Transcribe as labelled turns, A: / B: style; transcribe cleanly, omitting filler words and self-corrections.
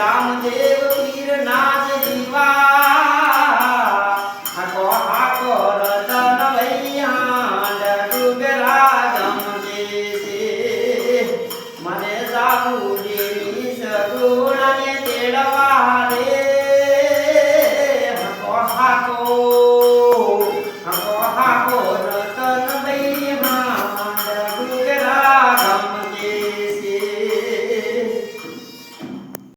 A: રામદેવ પીર નાજ જીવા હાકો હાકો રતન ભૈયા ડુગરા ગમકે છે મને સાબુ દેવી સગુણ ને તેડવા